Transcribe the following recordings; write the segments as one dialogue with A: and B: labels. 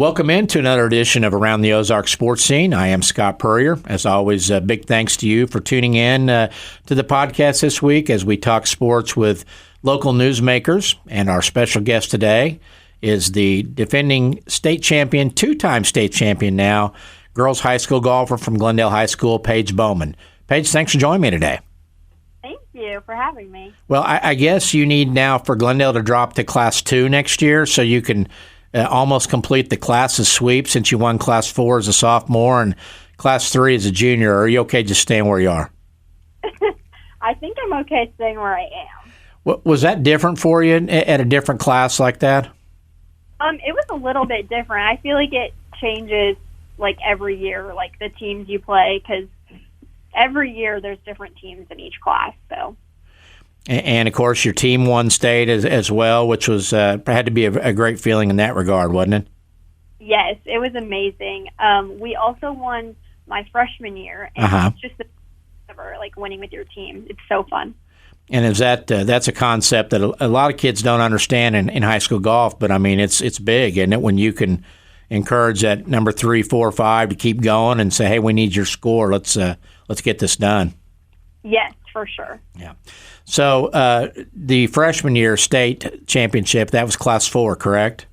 A: Welcome into another edition of Around the Ozarks Sports Scene. I am Scott Puryear. As always, big thanks to you for tuning in to the podcast this week as we talk sports with local newsmakers. And our special guest today is the defending state champion, two-time state champion now, girls high school golfer from Glendale High School, Paige Bowman. Paige, thanks for joining me today.
B: Thank you for having me.
A: Well, I guess you need now for Glendale to drop to Class 2 next year so you can almost complete the classes sweep since you won Class 4 as a sophomore and Class 3 as a junior. Or are you okay just staying where you are?
B: I think I'm okay staying where I am.
A: Was that different for you at a different class like that?
B: It was a little bit different. I feel like it changes like every year, like the teams you play, because every year there's different teams in each class. So.
A: And, of course, your team won state as well, which was had to be a great feeling in that regard, wasn't it?
B: Yes, it was amazing. We also won my freshman year, and it's just like winning with your team. It's so fun.
A: And is that's a concept that a lot of kids don't understand in high school golf, but, I mean, it's big, isn't it, when you can encourage that number 3, 4, 5 to keep going and say, hey, we need your score. Let's get this done.
B: Yes, for sure.
A: Yeah. So the freshman year state championship, that was Class 4, correct?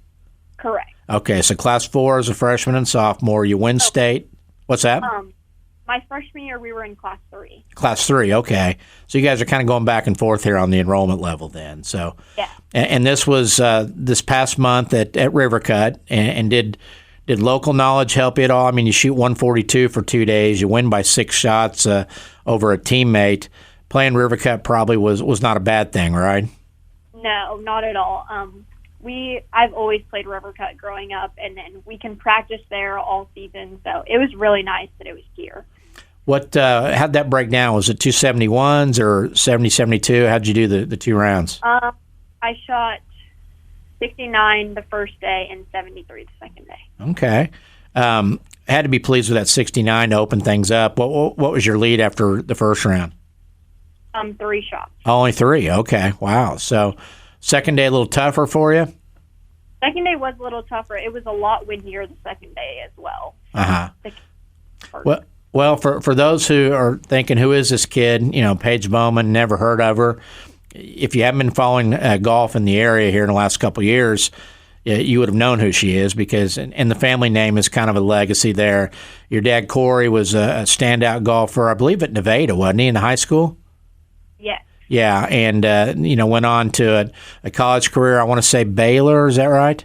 B: Correct.
A: Okay, so Class 4 as a freshman and sophomore, you win state. What's that?
B: My freshman year, we were in Class 3.
A: Class 3, okay. So you guys are kind of going back and forth here on the enrollment level then. So,
B: yeah.
A: And this was this past month at River Cut, and did local knowledge help you at all? I mean, you shoot 142 for 2 days. You win by 6 shots over a teammate. Playing River Cut probably was not a bad thing, right?
B: No, not at all. I've always played River Cut growing up, and then we can practice there all season. So it was really nice that it was here.
A: How'd that break down? Was it 271s or 70-72? How'd you do the 2 rounds?
B: I shot 69 the first day and 73 the second day.
A: Okay. Had to be pleased with that 69 to open things up. What was your lead after the first round?
B: 3 shots.
A: Only 3. Okay. Wow. So second day a little tougher for you?
B: Second day was a little tougher. It was a lot windier the second day as well.
A: Well, for those who are thinking, who is this kid? You know, Paige Bowman, never heard of her. If you haven't been following golf in the area here in the last couple of years, you would have known who she is because, and the family name is kind of a legacy there. Your dad, Corey, was a standout golfer, I believe at Nevada, wasn't he, in high school?
B: Yes.
A: Yeah, and, went on to a college career, I want to say Baylor, is that right?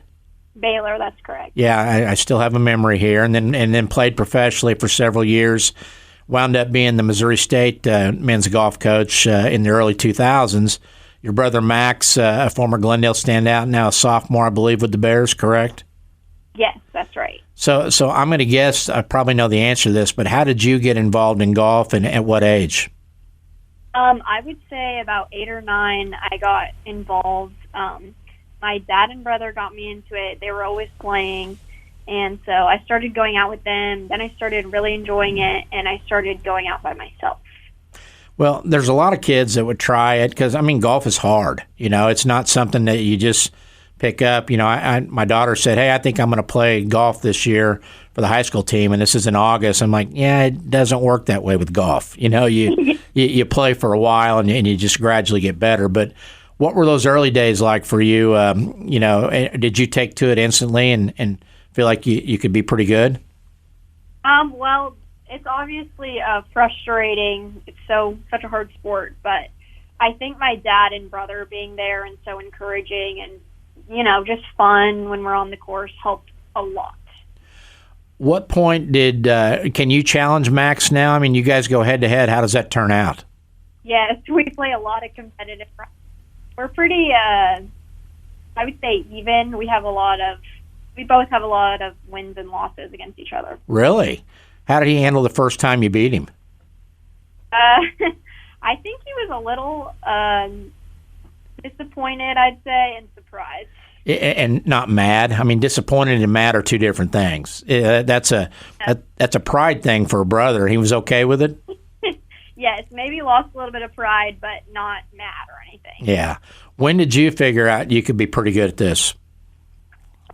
B: Baylor, that's correct.
A: Yeah, I still have a memory here, and then played professionally for several years. Wound up being the Missouri State men's golf coach in the early 2000s. Your brother Max, a former Glendale standout, now a sophomore, I believe, with the Bears, correct?
B: Yes, that's right.
A: So I'm going to guess, I probably know the answer to this, but how did you get involved in golf and at what age?
B: I would say about 8 or 9, I got involved. My dad and brother got me into it. They were always playing, and so I started going out with them. Then I started really enjoying it, and I started going out by myself.
A: Well, there's a lot of kids that would try it because, I mean, golf is hard. You know, it's not something that you just pick up. You know, my daughter said, hey, I think I'm going to play golf this year for the high school team, and this is in August. I'm like, yeah, it doesn't work that way with golf. You know, you play for a while and you just gradually get better. But what were those early days like for you? Did you take to it instantly and feel like you could be pretty good?
B: Well, it's obviously frustrating. It's such a hard sport, but I think my dad and brother being there and so encouraging and, just fun when we're on the course helped a lot.
A: What point can you challenge Max now? I mean, you guys go head-to-head. How does that turn out?
B: Yes, we play a lot of competitive. We're pretty, I would say, even. We both have a lot of wins and losses against each other.
A: Really? How did he handle the first time you beat him?
B: I think he was a little disappointed, I'd say, and surprised.
A: And not mad. I mean, disappointed and mad are two different things. That's a pride thing for a brother. He was okay with it?
B: Yes, maybe lost a little bit of pride, but not mad or anything.
A: Yeah. When did you figure out you could be pretty good at this?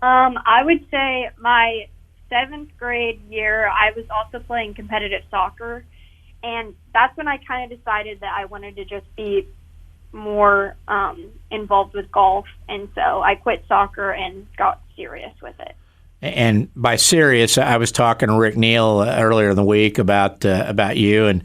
B: I would say my 7th grade year, I was also playing competitive soccer, and that's when I kind of decided that I wanted to just be more involved with golf, and so I quit soccer and got serious with it.
A: And by serious, I was talking to Rick Neal earlier in the week about you, and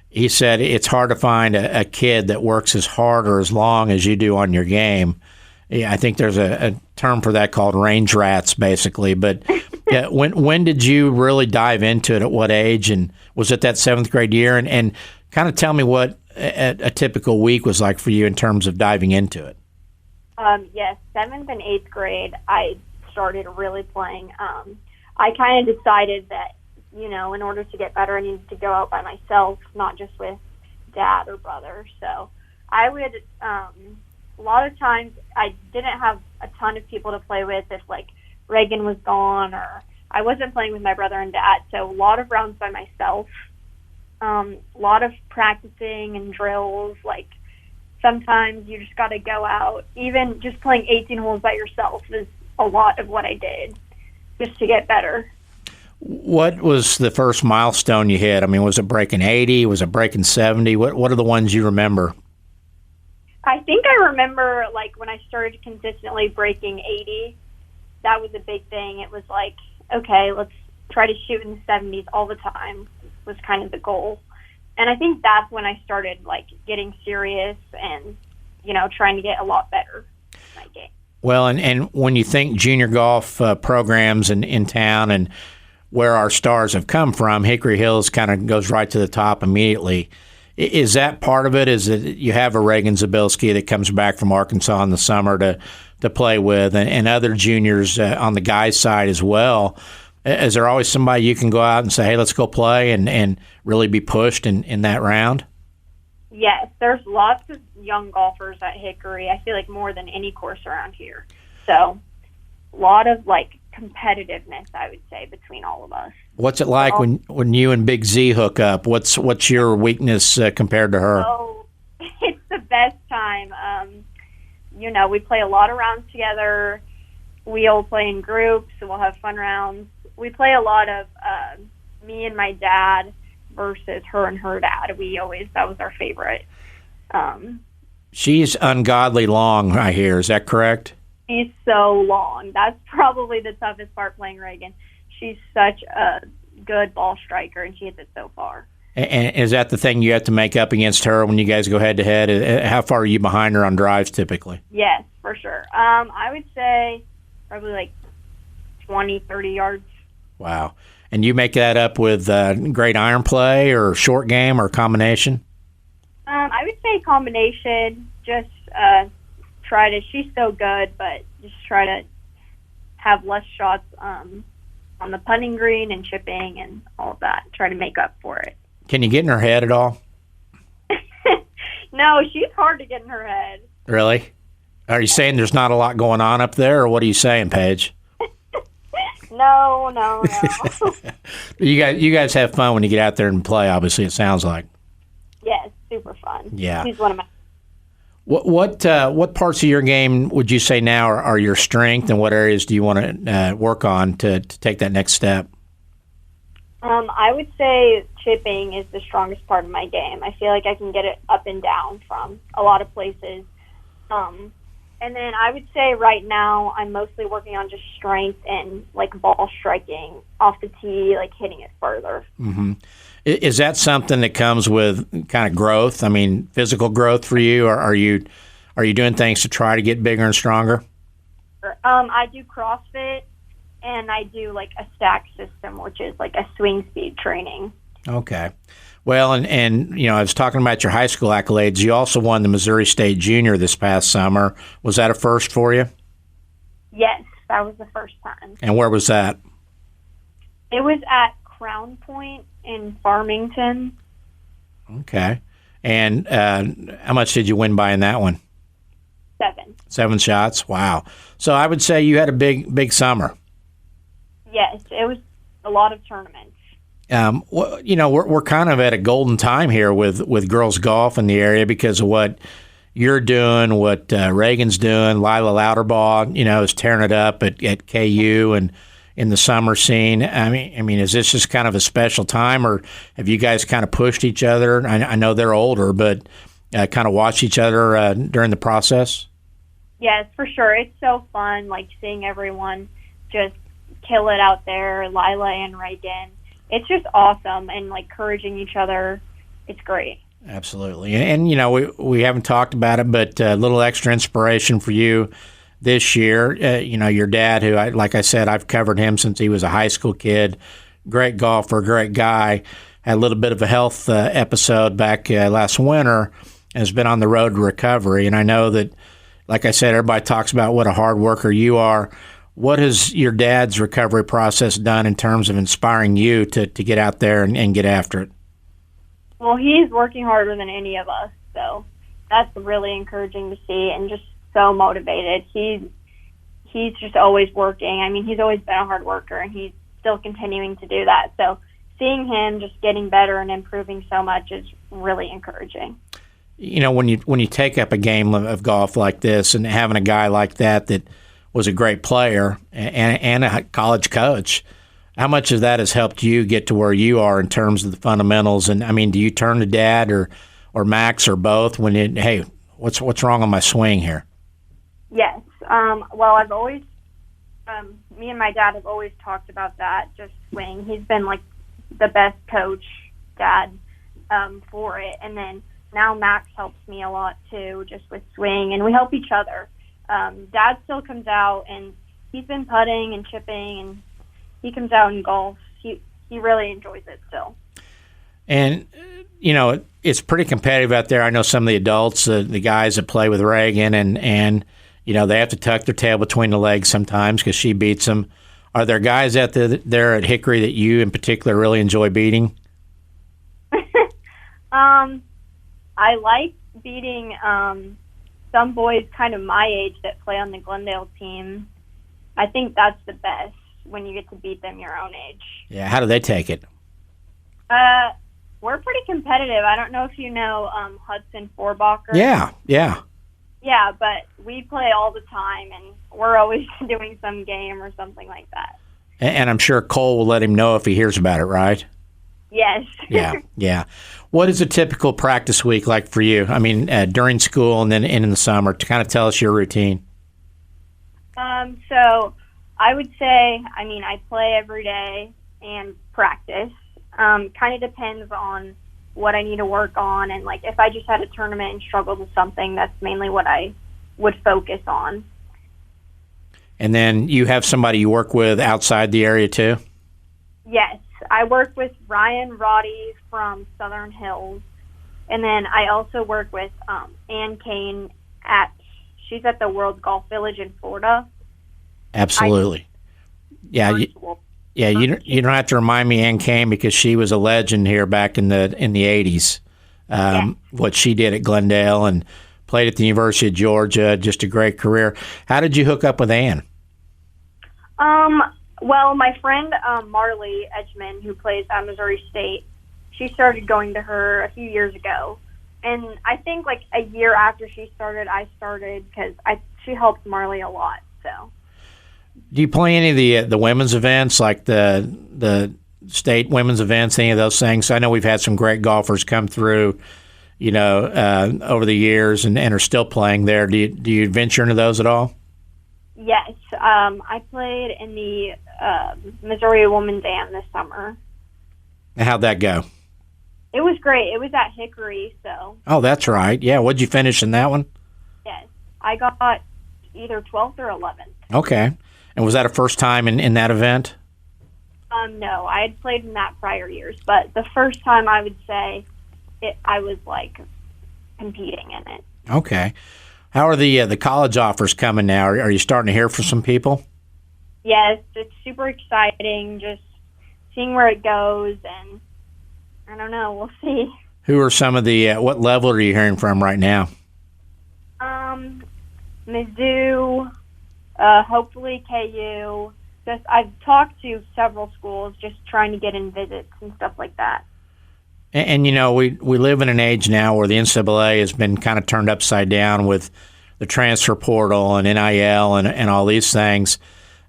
A: he said it's hard to find a kid that works as hard or as long as you do on your game. Yeah, I think there's a term for that called range rats, basically. But yeah, when did you really dive into it? At what age? And was it that 7th grade year? And kind of tell me what a typical week was like for you in terms of diving into it.
B: Yes, 7th and 8th grade, I started really playing. I kind of decided that, in order to get better, I needed to go out by myself, not just with dad or brother. So I would, a lot of times, I didn't have a ton of people to play with if, like, Reagan was gone or I wasn't playing with my brother and dad. So a lot of rounds by myself, a lot of practicing and drills. Like, sometimes you just got to go out. Even just playing 18 holes by yourself is a lot of what I did just to get better.
A: What was the first milestone you hit? I mean, was it breaking 80? Was it breaking 70? What are the ones you remember?
B: I think I remember, like, when I started consistently breaking 80, that was a big thing. It was like, okay, let's try to shoot in the 70s all the time was kind of the goal. And I think that's when I started, like, getting serious and, trying to get a lot better in my game.
A: Well, and when you think junior golf programs in town and where our stars have come from, Hickory Hills kind of goes right to the top immediately. Is that part of it? Is that you have a Reagan Zabilski that comes back from Arkansas in the summer to play with, and other juniors on the guys' side as well? Is there always somebody you can go out and say, hey, let's go play and really be pushed in that round?
B: Yes, there's lots of young golfers at Hickory. I feel like more than any course around here. So a lot of, like, competitiveness, I would say, between all of us.
A: What's it like when you and Big Z hook up? What's your weakness compared to her?
B: Oh, it's the best time. We play a lot of rounds together. We'll play in groups, so we'll have fun rounds. We play a lot of me and my dad versus her and her dad. That was our favorite.
A: She's ungodly long, I hear. Is that correct?
B: She's so long. That's probably the toughest part playing Reagan. She's such a good ball striker, and she hits it so far.
A: And is that the thing you have to make up against her when you guys go head-to-head? How far are you behind her on drives typically?
B: Yes, for sure. I would say probably like 20, 30 yards.
A: Wow. And you make that up with great iron play or short game or combination? I
B: would say combination. Just she's so good, but just try to have less shots on the putting green and chipping and all of that. Try to make up for it.
A: Can you get in her head at all?
B: No, she's hard to get in her head.
A: Really? Are you saying there's not a lot going on up there, or what are you saying, Paige?
B: No.
A: You guys have fun when you get out there and play, obviously, it sounds like.
B: Yes, super fun.
A: Yeah.
B: She's one of my...
A: What parts of your game would you say now are your strength, and what areas do you want to work on to take that next step?
B: I would say chipping is the strongest part of my game. I feel like I can get it up and down from a lot of places. And then I would say right now I'm mostly working on just strength and, like, ball striking off the tee, like hitting it further.
A: Mm-hmm. Is that something that comes with kind of growth? I mean, physical growth for you, or are you doing things to try to get bigger and stronger?
B: I do CrossFit, and I do, like, a stack system, which is like a swing speed training.
A: Okay. Well, and I was talking about your high school accolades. You also won the Missouri State Junior this past summer. Was that a first for you?
B: Yes, that was the first time.
A: And where was that?
B: It was at Crown Point in Farmington.
A: Okay. And how much did you win by in that one?
B: 7.
A: 7 shots? Wow. So I would say you had a big summer.
B: Yes, it was a lot of tournaments.
A: We're kind of at a golden time here with girls golf in the area because of what you're doing, what Reagan's doing, Lila Louderbaugh, is tearing it up at KU and in the summer scene. I mean, is this just kind of a special time, or have you guys kind of pushed each other? I know they're older, but kind of watched each other during the process?
B: Yes, for sure. It's so fun, like seeing everyone just kill it out there, Lila and Reagan. It's just awesome, and like encouraging each other. It's great.
A: Absolutely. And we haven't talked about it, but a little extra inspiration for you this year. Your dad, who, like I said, I've covered him since he was a high school kid. Great golfer, great guy. Had a little bit of a health episode back last winter and has been on the road to recovery. And I know that, like I said, everybody talks about what a hard worker you are. What has your dad's recovery process done in terms of inspiring you to get out there and get after it?
B: Well, he's working harder than any of us, so that's really encouraging to see, and just so motivated. He's just always working. I mean, he's always been a hard worker, and he's still continuing to do that. So seeing him just getting better and improving so much is really encouraging.
A: When you take up a game of golf like this, and having a guy like that was a great player and a college coach, how much of that has helped you get to where you are in terms of the fundamentals? And I mean, do you turn to Dad or Max or both when hey, what's wrong on my swing here?
B: Yes. Well, I've always, me and my dad have always talked about that, just swing. He's been like the best coach, Dad, for it. And then now Max helps me a lot too, just with swing, and we help each other. Dad still comes out, and he's been putting and chipping, and he comes out and golfs. He really enjoys it still. And,
A: it's pretty competitive out there. I know some of the adults, the guys that play with Reagan, and they have to tuck their tail between the legs sometimes because she beats them. Are there guys out there at Hickory that you in particular really enjoy beating?
B: I like beating some boys kind of my age that play on the Glendale team. I think that's the best, when you get to beat them your own age.
A: Yeah, how do they take it?
B: We're pretty competitive. I don't know if you know Hudson Forbacher.
A: Yeah.
B: Yeah, but we play all the time, and we're always doing some game or something like that.
A: And I'm sure Cole will let him know if he hears about it, right?
B: Yes.
A: Yeah. What is a typical practice week like for you? I mean, during school and then in the summer, to kind of tell us your routine.
B: So I would say, I play every day and practice. Kind of depends on what I need to work on, and like if I just had a tournament and struggled with something, that's mainly what I would focus on.
A: And then you have somebody you work with outside the area too?
B: Yes, I work with Ryan Roddy from Southern Hills, and then I also work with Ann Kane she's at the World Golf Village in Florida.
A: Absolutely. You don't have to remind me Ann Kane, because she was a legend here back in the 80s. What she did at Glendale and played at the University of Georgia, just a great career. How did you hook up with Ann?
B: Well, my friend Marley Edgman, who plays at Missouri State, she started going to her a few years ago. And I think like a year after she started, I started, because she helped Marley a lot. So.
A: Do you play any of the women's events, like the state women's events, any of those things? I know we've had some great golfers come through, over the years and are still playing there. Do you venture into those at all?
B: Yes. I played in the Missouri Women's Am this summer.
A: How'd that go?
B: It was great. It was at Hickory, so.
A: Oh, that's right. Yeah. What'd you finish in that one?
B: Yes. I got either 12th or 11th.
A: Okay. And was that a first time in that event?
B: No, I had played in that prior years, but the first time I would say I was like competing in it.
A: Okay. How are the college offers coming now? Are you starting to hear from some people?
B: Yes, it's super exciting, just seeing where it goes, and I don't know, we'll see.
A: Who are some of what level are you hearing from right now?
B: Mizzou, hopefully KU. I've talked to several schools, just trying to get in visits and stuff like that.
A: And we live in an age now where the NCAA has been kind of turned upside down with the transfer portal and NIL and all these things.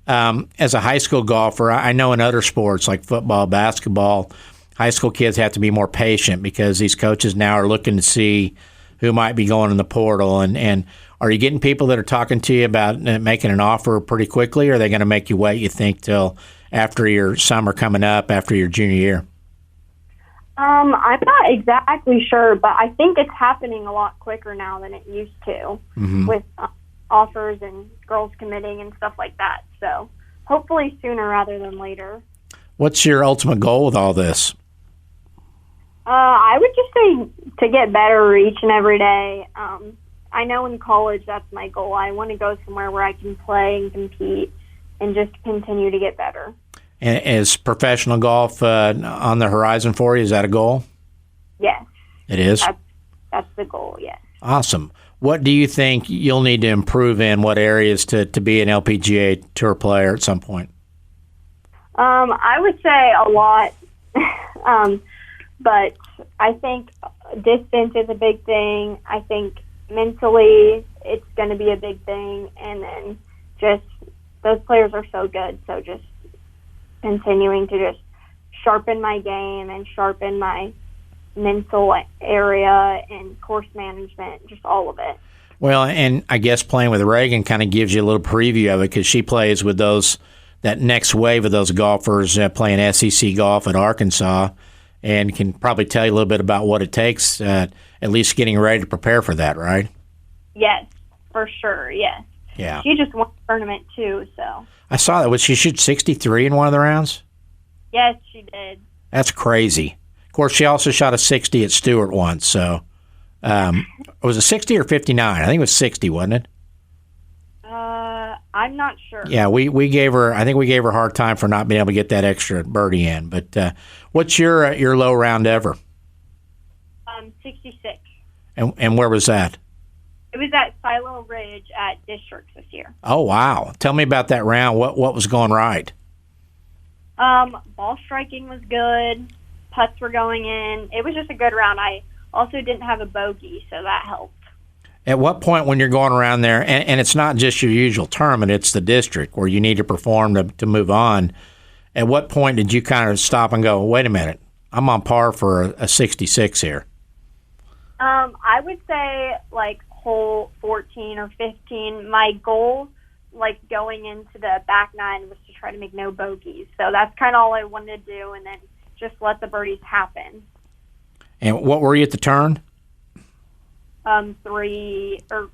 A: As a high school golfer, I know in other sports like football, basketball, high school kids have to be more patient because these coaches now are looking to see who might be going in the portal. And are you getting people that are talking to you about making an offer pretty quickly, or are they going to make you wait, you think, till after your summer coming up, after your junior year?
B: I'm not exactly sure, but I think it's happening a lot quicker now than it used to with offers and girls committing and stuff like that. So hopefully sooner rather than later.
A: What's your ultimate goal with all this?
B: I would just say to get better each and every day. I know in college that's my goal. I want to go somewhere where I can play and compete and just continue to get better.
A: And is professional golf on the horizon for you? Is that a goal?
B: Yes.
A: It is?
B: That's the goal, yes.
A: Awesome. What do you think you'll need to improve in? What areas to be an LPGA Tour player at some point?
B: I would say a lot. But I think distance is a big thing. I think mentally it's going to be a big thing. And then just those players are so good. So just continuing to just sharpen my game and sharpen my mental area and course management, just all of it.
A: Well, and I guess playing with Reagan kind of gives you a little preview of it because she plays with that next wave of those golfers playing SEC golf at Arkansas, and can probably tell you a little bit about what it takes, at least getting ready to prepare for that, right?
B: Yes, for sure, yes.
A: Yeah.
B: She just won the tournament, too, so.
A: I saw that. Was she shoot 63 in one of the rounds?
B: Yes, she did.
A: That's crazy. Of course, she also shot a 60 at Stewart once, so. Was it 60 or 59? I think it was 60, wasn't it?
B: I'm not sure.
A: Yeah, we gave her. I think we gave her a hard time for not being able to get that extra birdie in. But what's your low round ever?
B: 66.
A: And where was that?
B: It was at Silo Ridge at Districts this year.
A: Oh wow! Tell me about that round. What was going right?
B: Ball striking was good. Putts were going in. It was just a good round. I also didn't have a bogey, so that helped.
A: At what point when you're going around there, and it's not just your usual tournament, it's the district where you need to perform to move on, at what point did you kind of stop and go, wait a minute, I'm on par for a 66 here?
B: I would say like hole 14 or 15. My goal, like going into the back nine, was to try to make no bogeys. So that's kind of all I wanted to do, and then just let the birdies happen.
A: And what were you at the turn?
B: 3 or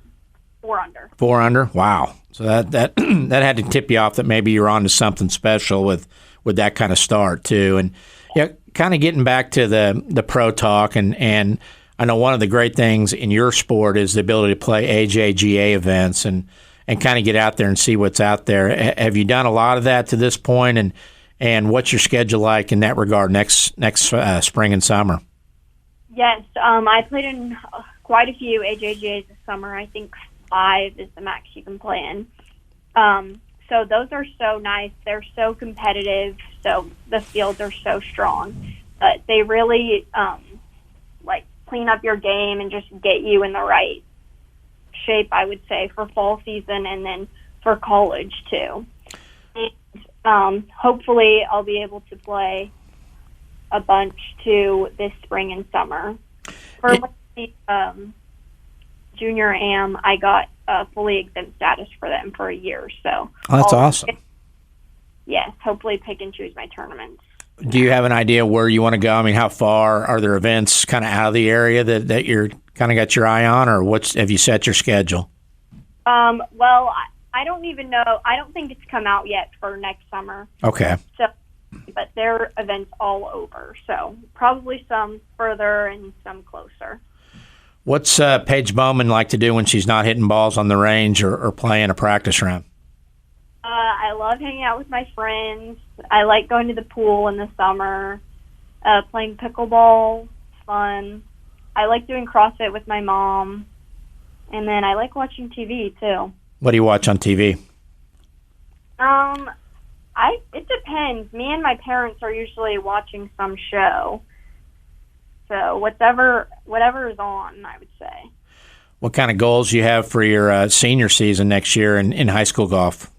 B: 4 under.
A: 4 under? Wow. So that that had to tip you off that maybe you're on to something special with that kind of start too. And yeah, kind of getting back to the pro talk, and I know one of the great things in your sport is the ability to play AJGA events and kind of get out there and see what's out there. Have you done a lot of that to this point, and what's your schedule like in that regard next spring and summer?
B: Yes, I played in quite a few AJGAs this summer. I think 5 is the max you can play in. So those are so nice. They're so competitive. So the fields are so strong. But they really clean up your game and just get you in the right shape, I would say, for fall season and then for college too. And hopefully I'll be able to play a bunch too this spring and summer. For the junior AM, I got fully exempt status for them for a year. So
A: that's awesome.
B: Yes, hopefully pick and choose my tournaments.
A: Do you have an idea where you want to go? I mean, how far? Are there events kind of out of the area that you're kind of got your eye on, or have you set your schedule?
B: Well, I don't even know. I don't think it's come out yet for next summer.
A: Okay.
B: So, but there are events all over, so probably some further and some closer.
A: What's Paige Bowman like to do when she's not hitting balls on the range or playing a practice round?
B: I love hanging out with my friends. I like going to the pool in the summer, playing pickleball. It's fun. I like doing CrossFit with my mom, and then I like watching TV too.
A: What do you watch on TV?
B: It depends. Me and my parents are usually watching some show. So whatever is on, I would say.
A: What kind of goals do you have for your senior season next year in high school golf?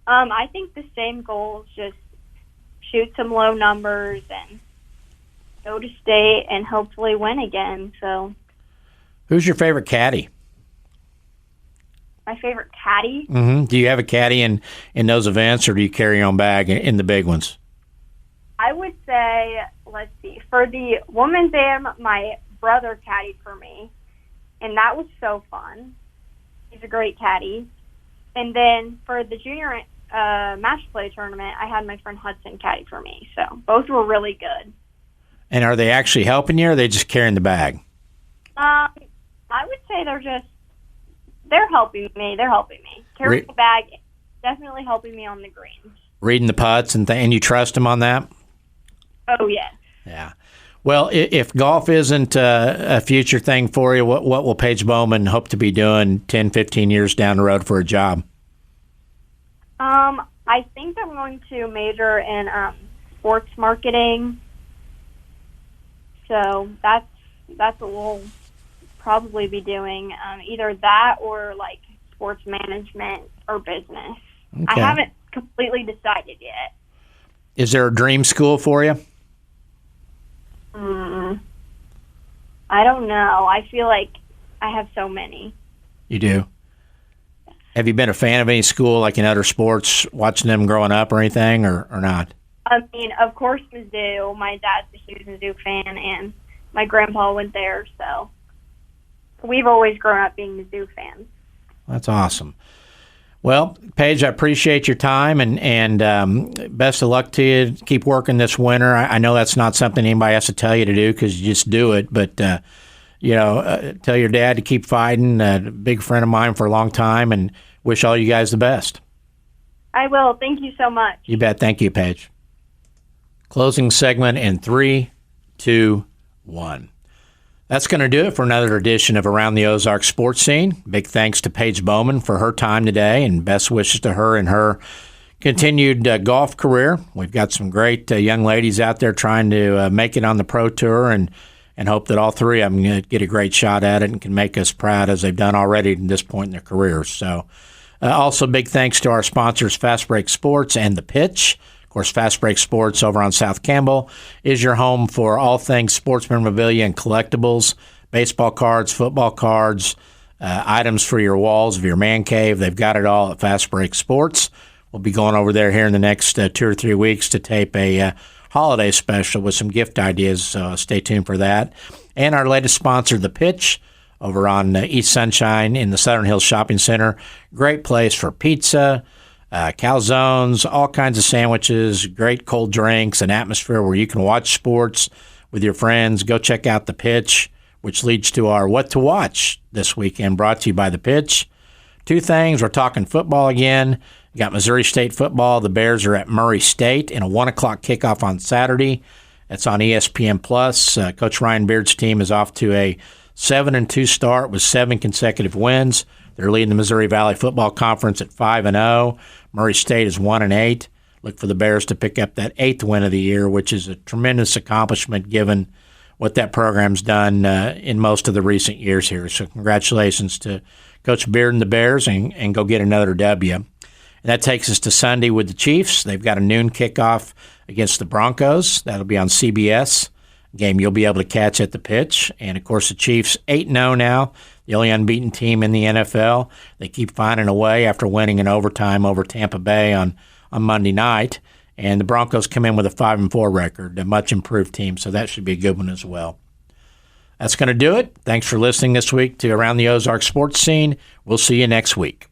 B: I think the same goals, just shoot some low numbers and go to state and hopefully win again. So,
A: who's your favorite caddy?
B: My favorite caddy?
A: Mm-hmm. Do you have a caddy in those events, or do you carry your own bag in the big ones?
B: I would say, let's see, for the women's AM, my brother caddied for me, and that was so fun. He's a great caddy. And then for the junior match play tournament, I had my friend Hudson caddy for me. So both were really good.
A: And are they actually helping you, or are they just carrying the bag?
B: I would say they're helping me. Carrying the bag, definitely helping me on the greens.
A: Reading the putts, and you trust them on that?
B: Oh, yes.
A: Yeah. Well, if golf isn't a future thing for you, what will Paige Bowman hope to be doing 10, 15 years down the road for a job?
B: I think I'm going to major in sports marketing. So that's what we'll probably be doing, either that or like sports management or business. Okay. I haven't completely decided yet.
A: Is there a dream school for you?
B: I don't know. I feel like I have so many.
A: You do? Have you been a fan of any school, like in other sports, watching them growing up or anything, or not?
B: I mean, of course, Mizzou. My dad's a huge Mizzou fan, and my grandpa went there, so we've always grown up being Mizzou fans.
A: That's awesome. Well, Paige, I appreciate your time, and best of luck to you. Keep working this winter. I know that's not something anybody has to tell you to do because you just do it, but tell your dad to keep fighting. A big friend of mine for a long time, and wish all you guys the best.
B: I will. Thank you so much.
A: You bet. Thank you, Paige. Closing segment in 3, 2, 1. That's going to do it for another edition of Around the Ozarks Sports Scene. Big thanks to Paige Bowman for her time today, and best wishes to her in her continued golf career. We've got some great young ladies out there trying to make it on the Pro Tour, and hope that all three of them get a great shot at it and can make us proud as they've done already at this point in their careers. So also big thanks to our sponsors, Fast Break Sports and The Pitch. Of course, Fast Break Sports over on South Campbell is your home for all things sports memorabilia and collectibles, baseball cards, football cards, items for your walls of your man cave. They've got it all at Fast Break Sports. We'll be going over there here in the next 2 or 3 weeks to tape a holiday special with some gift ideas, so stay tuned for that. And our latest sponsor, The Pitch, over on East Sunshine in the Southern Hills Shopping Center. Great place for pizza, calzones, all kinds of sandwiches, great cold drinks, an atmosphere where you can watch sports with your friends. Go check out The Pitch, which leads to our What to Watch this weekend, brought to you by The Pitch. 2 things. We're talking football again. You got Missouri State football. The Bears are at Murray State in a 1 o'clock kickoff on Saturday. That's on ESPN+. Coach Ryan Beard's team is off to a 7-2 start with 7 consecutive wins. They're leading the Missouri Valley Football Conference at 5-0. Murray State is 1-8. Look for the Bears to pick up that 8th win of the year, which is a tremendous accomplishment given what that program's done in most of the recent years here. So congratulations to Coach Beard and the Bears, and go get another W. And that takes us to Sunday with the Chiefs. They've got a noon kickoff against the Broncos. That'll be on CBS. Game you'll be able to catch at The Pitch. And, of course, the Chiefs 8-0 now, the only unbeaten team in the NFL. They keep finding a way after winning in overtime over Tampa Bay on Monday night. And the Broncos come in with a 5-4 record, a much improved team, so that should be a good one as well. That's going to do it. Thanks for listening this week to Around the Ozarks Sports Scene. We'll see you next week.